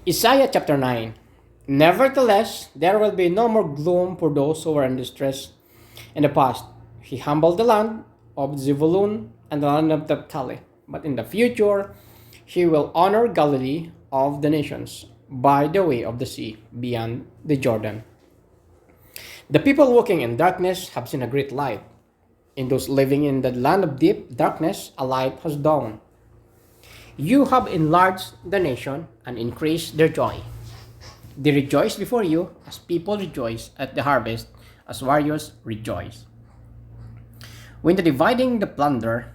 Isaiah chapter 9. Nevertheless, there will be no more gloom for those who were in distress in the past. He humbled the land of Zebulun and the land of Naphtali. But in the future, he will honor Galilee of the nations by the way of the sea beyond the Jordan. The people walking in darkness have seen a great light. In those living in the land of deep darkness, a light has dawned. You have enlarged the nation and increased their joy. They rejoice before you as people rejoice at the harvest, as warriors rejoice. When the dividing the plunder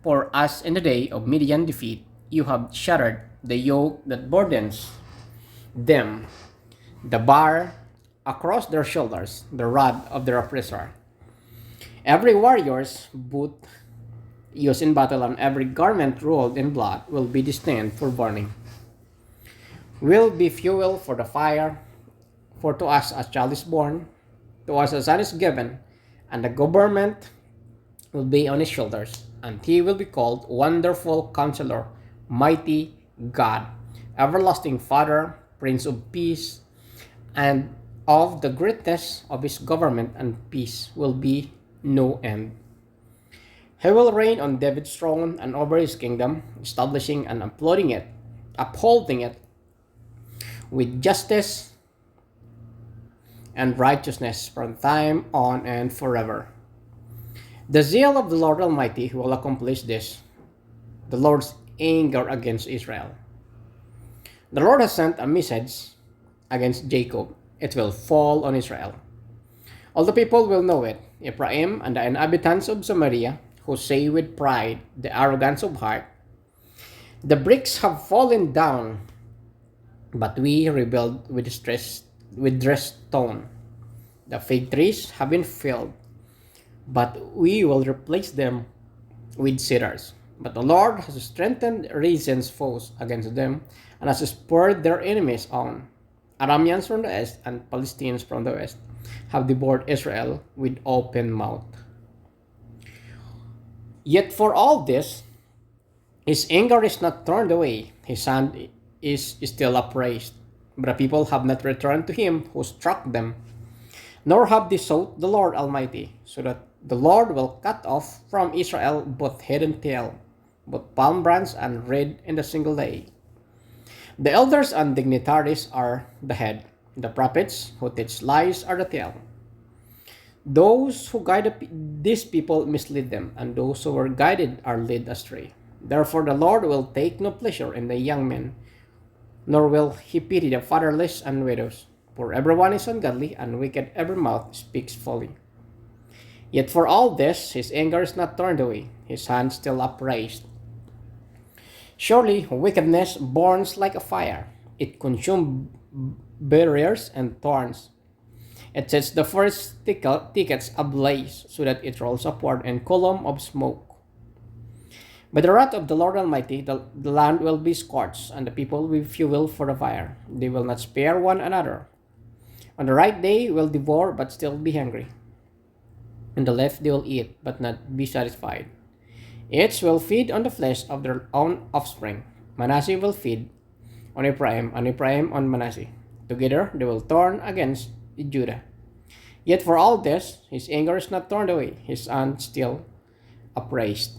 for us in the day of Midian defeat, you have shattered the yoke that burdens them, the bar across their shoulders, the rod of their oppressor. Every warrior's boot used in battle and every garment rolled in blood will be destined for burning, will be fuel for the fire. For to us a child is born, to us a son is given, and the government will be on his shoulders, and he will be called Wonderful Counselor, Mighty God, Everlasting Father, Prince of Peace, and of the greatness of his government and peace will be no end. He will reign on David's throne and over his kingdom, establishing and upholding it with justice and righteousness from time on and forever. The zeal of the Lord Almighty will accomplish this, the Lord's anger against Israel. The Lord has sent a message against Jacob. It will fall on Israel. All the people will know it, Ephraim and the inhabitants of Samaria, who say with pride, the arrogance of heart, the bricks have fallen down, but we rebuild with dressed stone. The fig trees have been felled, but we will replace them with cedars. But the Lord has strengthened Rezin's foes against them, and has spurred their enemies on. Arameans from the east and Palestinians from the west have devoured Israel with open mouth. Yet for all this, his anger is not turned away, his hand is still upraised. But the people have not returned to him who struck them, nor have they sought the Lord Almighty, so that the Lord will cut off from Israel both head and tail, both palm branch and reed in a single day. The elders and dignitaries are the head, the prophets who teach lies are the tail. Those who guide these people mislead them, and those who were guided are led astray. Therefore the Lord will take no pleasure in the young men, nor will he pity the fatherless and widows. For everyone is ungodly, and wicked every mouth speaks folly. Yet for all this his anger is not turned away, his hand still upraised. Surely wickedness burns like a fire, it consumes barriers and thorns. It sets the first thickets ablaze, so that it rolls upward in column of smoke. By the wrath of the Lord Almighty, the land will be scorched, and the people will be fuel for the fire. They will not spare one another. On the right they will devour, but still be hungry. On the left they will eat, but not be satisfied. Each will feed on the flesh of their own offspring. Manasseh will feed on Ephraim, and Ephraim on Manasseh. Together they will turn against Judah. Yet for all this, his anger is not turned away, his hand still upraised.